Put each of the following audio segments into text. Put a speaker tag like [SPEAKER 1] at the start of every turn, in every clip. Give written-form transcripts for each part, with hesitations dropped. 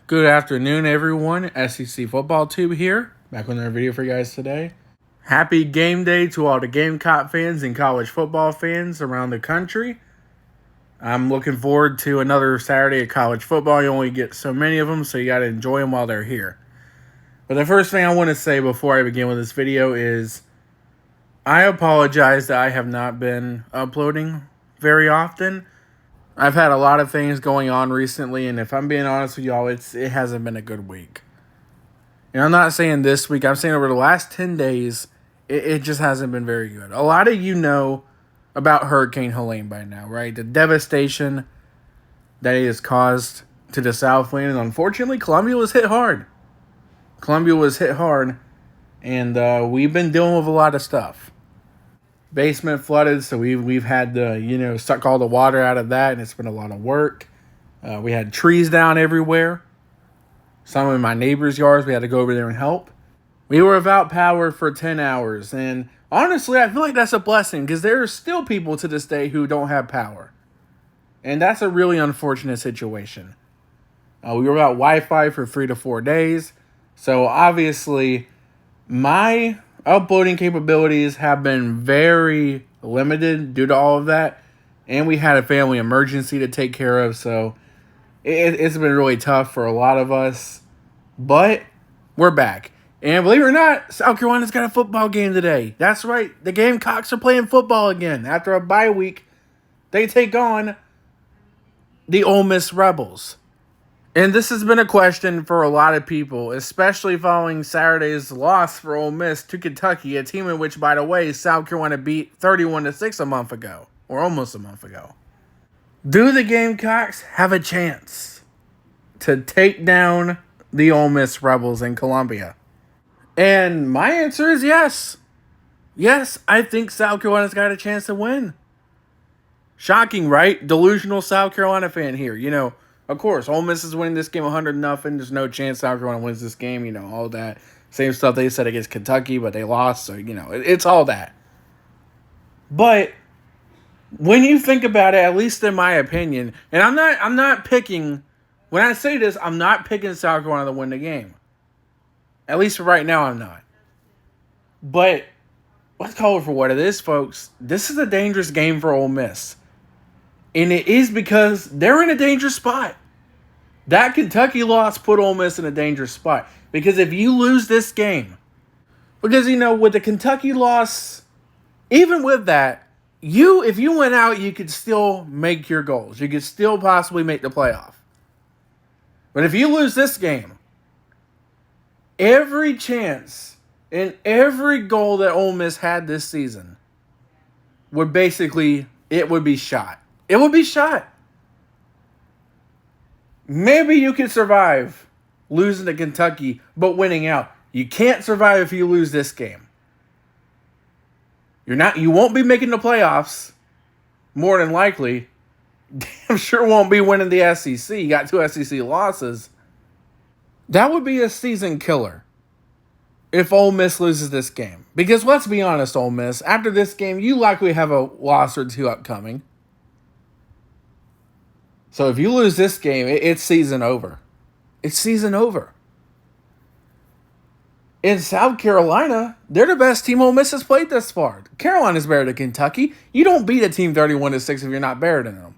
[SPEAKER 1] Good afternoon, everyone. SEC Football Tube here, back with another video for you guys today. Happy game day to all the Gamecock fans and college football fans around the country. I'm looking forward to another Saturday of college football. You only get so many of them, so you got to enjoy them while they're here. But the first thing I want to say before I begin with this video is I apologize that I have not been uploading very often. I've had a lot of things going on recently, and if I'm being honest with y'all, it hasn't been a good week. And I'm not saying this week, I'm saying over the last 10 days, it just hasn't been very good. A lot of you know about Hurricane Helene by now, right? The devastation that it has caused to the Southland, and unfortunately, Columbia was hit hard. And we've been dealing with a lot of stuff. Basement flooded, so we've had to, suck all the water out of that, and it's been a lot of work. We had trees down everywhere. Some of my neighbors' yards, we had to go over there and help. We were without power for 10 hours, and honestly, I feel like that's a blessing, because there are still people to this day who don't have power. And that's a really unfortunate situation. We were without Wi-Fi for 3 to 4 days, so obviously, my uploading capabilities have been very limited due to all of that. And we had a family emergency to take care of. So it's been really tough for a lot of us. But we're back. And believe it or not, South Carolina's got a football game today. That's right. The Gamecocks are playing football again. After a bye week, they take on the Ole Miss Rebels. And this has been a question for a lot of people, especially following Saturday's loss for Ole Miss to Kentucky, a team in which, by the way, South Carolina beat 31-6 a month ago, or almost a month ago. Do the Gamecocks have a chance to take down the Ole Miss Rebels in Columbia? And my answer is yes. Yes, I think South Carolina's got a chance to win. Shocking, right? Delusional South Carolina fan here, Of course, Ole Miss is winning this game 100-0. There's no chance South Carolina wins this game. All that same stuff they said against Kentucky, but they lost. So, it's all that. But when you think about it, at least in my opinion, and I'm not picking, when I say this, I'm not picking South Carolina to win the game. At least for right now, I'm not. But let's call it for what it is, folks. This is a dangerous game for Ole Miss. And it is because they're in a dangerous spot. That Kentucky loss put Ole Miss in a dangerous spot. Because if you lose this game, because, with the Kentucky loss, even with that, if you went out, you could still make your goals. You could still possibly make the playoff. But if you lose this game, every chance and every goal that Ole Miss had this season would be shot. It would be shot. Maybe you can survive losing to Kentucky, but winning out. You can't survive if you lose this game. You won't be making the playoffs, more than likely. Damn sure won't be winning the SEC. You got 2 SEC losses. That would be a season killer if Ole Miss loses this game. Because let's be honest, Ole Miss, after this game, you likely have a loss or 2 upcoming. So if you lose this game, it's season over. It's season over. In South Carolina, they're the best team Ole Miss has played thus far. Carolina's better than Kentucky. You don't beat a team 31-6 if you're not better than them.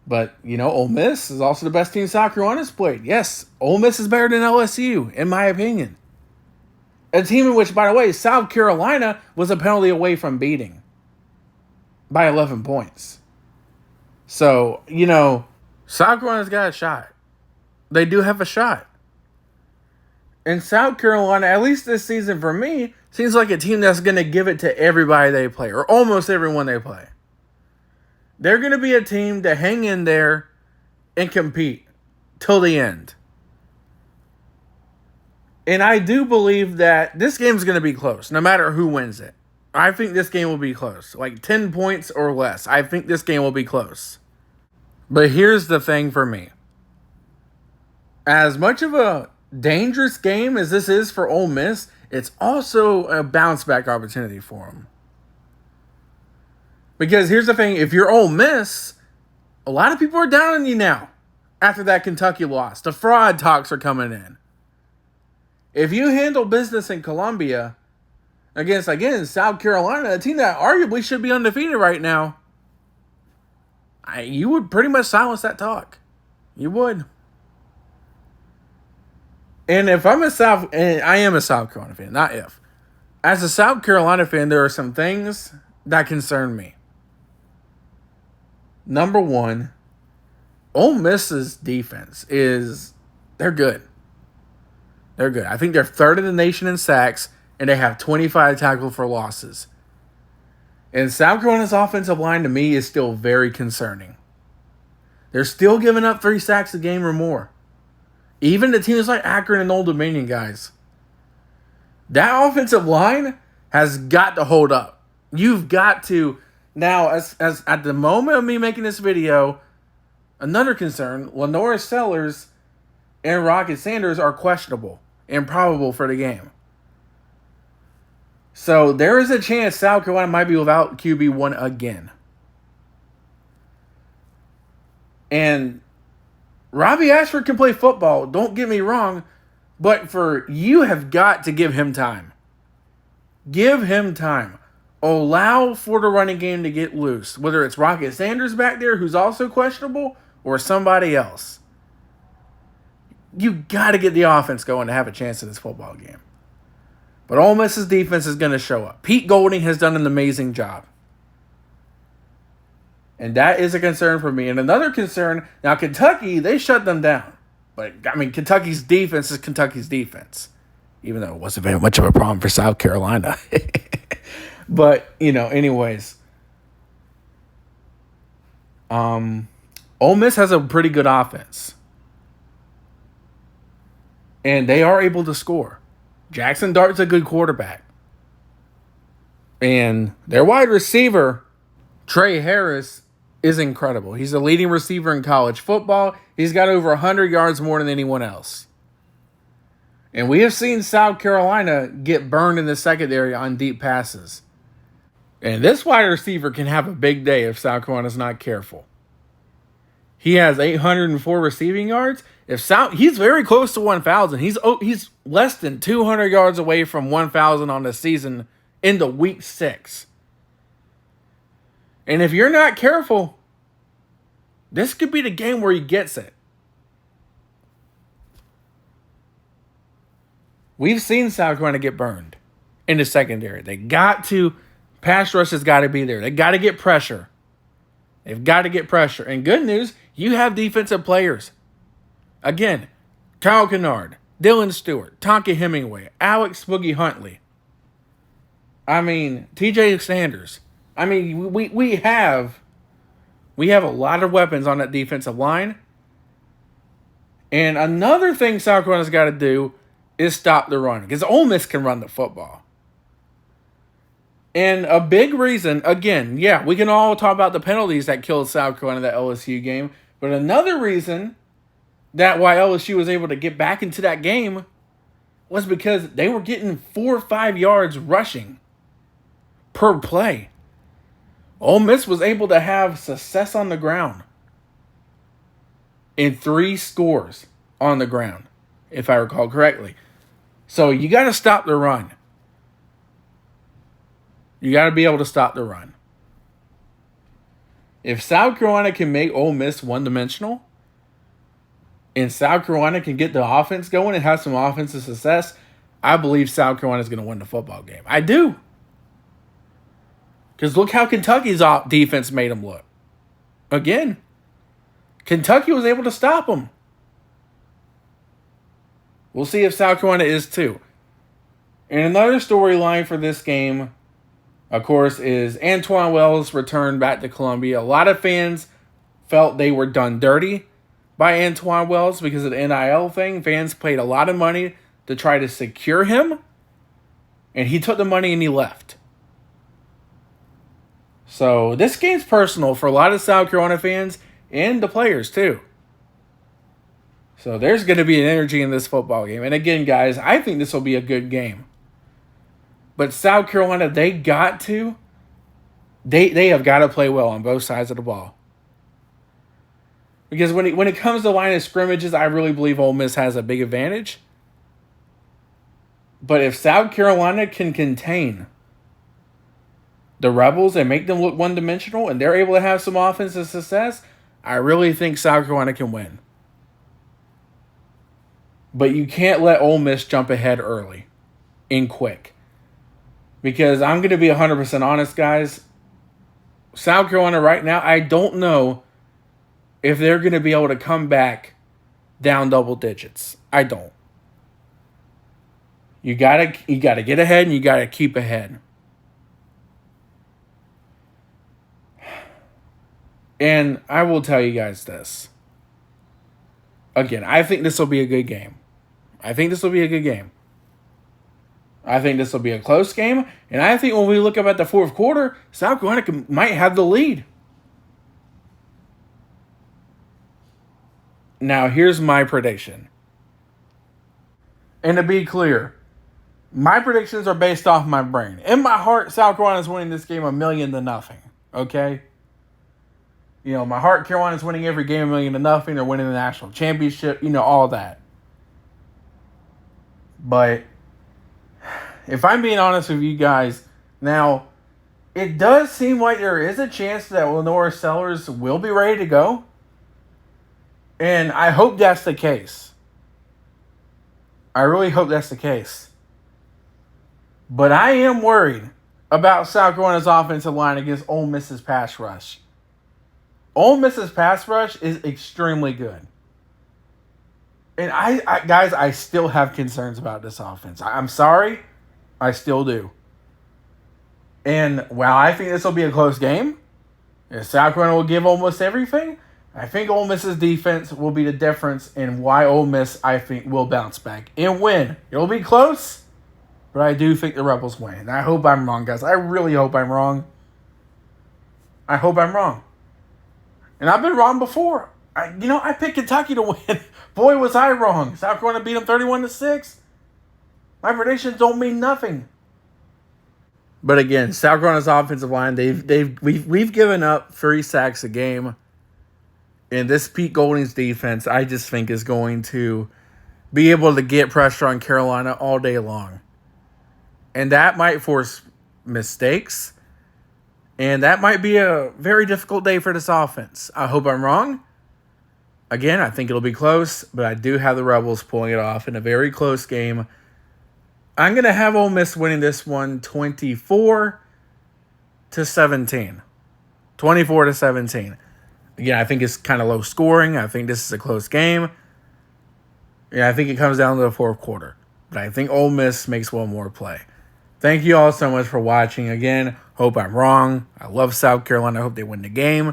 [SPEAKER 1] But, Ole Miss is also the best team South Carolina's played. Yes, Ole Miss is better than LSU, in my opinion. A team in which, by the way, South Carolina was a penalty away from beating by 11 points. So, South Carolina's got a shot. They do have a shot. And South Carolina, at least this season for me, seems like a team that's going to give it to everybody they play, or almost everyone they play. They're going to be a team to hang in there and compete till the end. And I do believe that this game's going to be close, no matter who wins it. I think this game will be close, like 10 points or less. I think this game will be close. But here's the thing for me. As much of a dangerous game as this is for Ole Miss, it's also a bounce back opportunity for them. Because here's the thing, if you're Ole Miss, a lot of people are down on you now. after that Kentucky loss. The fraud talks are coming in. If you handle business in Columbia against, again, South Carolina, a team that arguably should be undefeated right now, you would pretty much silence that talk. You would. And if I'm and I am a South Carolina fan, not if. As a South Carolina fan, there are some things that concern me. Number one, Ole Miss's defense they're good. They're good. I think they're third in the nation in sacks, and they have 25 tackles for losses. And South Carolina's offensive line, to me, is still very concerning. They're still giving up 3 sacks a game or more. Even the teams like Akron and Old Dominion, guys. That offensive line has got to hold up. You've got to. Now, as at the moment of me making this video, another concern, Lenora Sellers and Rocket Sanders are questionable and probable for the game. So there is a chance South Carolina might be without QB1 again. And Robbie Ashford can play football, don't get me wrong, but you have got to give him time. Give him time. Allow for the running game to get loose, whether it's Rocket Sanders back there, who's also questionable, or somebody else. You got to get the offense going to have a chance in this football game. But Ole Miss's defense is going to show up. Pete Golding has done an amazing job. And that is a concern for me. And another concern, now Kentucky, they shut them down. But, I mean, Kentucky's defense is Kentucky's defense. Even though it wasn't very much of a problem for South Carolina. But, anyways. Ole Miss has a pretty good offense. And they are able to score. Jackson Dart's a good quarterback. And their wide receiver, Trey Harris, is incredible. He's the leading receiver in college football. He's got over 100 yards more than anyone else. And we have seen South Carolina get burned in the secondary on deep passes. And this wide receiver can have a big day if South Carolina's not careful. He has 804 receiving yards. He's very close to 1,000. He's less than 200 yards away from 1,000 on the season into week 6. And if you're not careful, this could be the game where he gets it. We've seen South Carolina get burned in the secondary. Pass rush has got to be there. They got to get pressure. They've got to get pressure. And good news, you have defensive players. Again, Kyle Kennard, Dylan Stewart, Tonka Hemingway, Alex Boogie Huntley. TJ Sanders. We have a lot of weapons on that defensive line. And another thing South Carolina's got to do is stop the run. Because Ole Miss can run the football. And a big reason, again, we can all talk about the penalties that killed South Carolina in that LSU game. But another reason that why LSU was able to get back into that game was because they were getting 4 or 5 yards rushing per play. Ole Miss was able to have success on the ground in 3 scores on the ground, if I recall correctly. So you got to stop the run. You got to be able to stop the run. If South Carolina can make Ole Miss one-dimensional, and South Carolina can get the offense going and have some offensive success, I believe South Carolina is going to win the football game. I do. Because look how Kentucky's defense made them look. Again, Kentucky was able to stop them. We'll see if South Carolina is too. And another storyline for this game, of course, is Antoine Wells returned back to Columbia. A lot of fans felt they were done dirty by Antoine Wells because of the NIL thing. Fans paid a lot of money to try to secure him, and he took the money and he left. So this game's personal for a lot of South Carolina fans and the players too. So there's going to be an energy in this football game. And again, guys, I think this will be a good game. But South Carolina, they have got to play well on both sides of the ball. Because when it comes to line of scrimmages, I really believe Ole Miss has a big advantage. But if South Carolina can contain the Rebels and make them look one-dimensional, and they're able to have some offensive success, I really think South Carolina can win. But you can't let Ole Miss jump ahead early and quick. Because I'm going to be 100% honest, guys. South Carolina right now, I don't know if they're going to be able to come back down double digits. I don't. You gotta get ahead and you gotta keep ahead. And I will tell you guys this. Again, I think this will be a good game. I think this will be a close game. And I think when we look up at the fourth quarter, South Carolina might have the lead. Now, here's my prediction. And to be clear, my predictions are based off my brain. In my heart, South Carolina is winning this game 1,000,000-0. Okay? You know, my heart, Carolina's winning every game 1,000,000. They're winning the national championship. You know, all that. But if I'm being honest with you guys, now, it does seem like there is a chance that Lenore Sellers will be ready to go. And I hope that's the case. I really hope that's the case. But I am worried about South Carolina's offensive line against Ole Miss's pass rush. Ole Miss's pass rush is extremely good. And I still have concerns about this offense. I'm sorry. I still do. And while I think this will be a close game, if South Carolina will give almost everything, I think Ole Miss's defense will be the difference in why Ole Miss, I think, will bounce back and win. It'll be close, but I do think the Rebels win. And I hope I'm wrong, guys. I really hope I'm wrong. I hope I'm wrong. And I've been wrong before. I picked Kentucky to win. Boy, was I wrong. South Carolina beat them 31-6. My predictions don't mean nothing. But again, South Carolina's offensive line, we've given up 3 sacks a game. And this Pete Golding's defense, I just think, is going to be able to get pressure on Carolina all day long. And that might force mistakes. And that might be a very difficult day for this offense. I hope I'm wrong. Again, I think it'll be close, but I do have the Rebels pulling it off in a very close game. I'm going to have Ole Miss winning this one 24-17. 24-17. Again, I think it's kind of low scoring. I think this is a close game. Yeah, I think it comes down to the fourth quarter. But I think Ole Miss makes one more play. Thank you all so much for watching. Again, hope I'm wrong. I love South Carolina. I hope they win the game.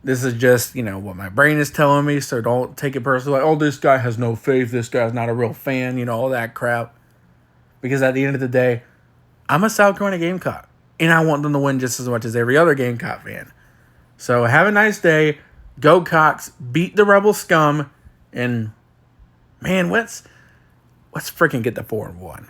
[SPEAKER 1] This is just, what my brain is telling me, so don't take it personally. Like, this guy has no faith. This guy's not a real fan, all that crap. Because at the end of the day, I'm a South Carolina Gamecock. And I want them to win just as much as every other Gamecock fan. So have a nice day. Go Cox. Beat the Rebel scum. And, man, let's freaking get the 4-1.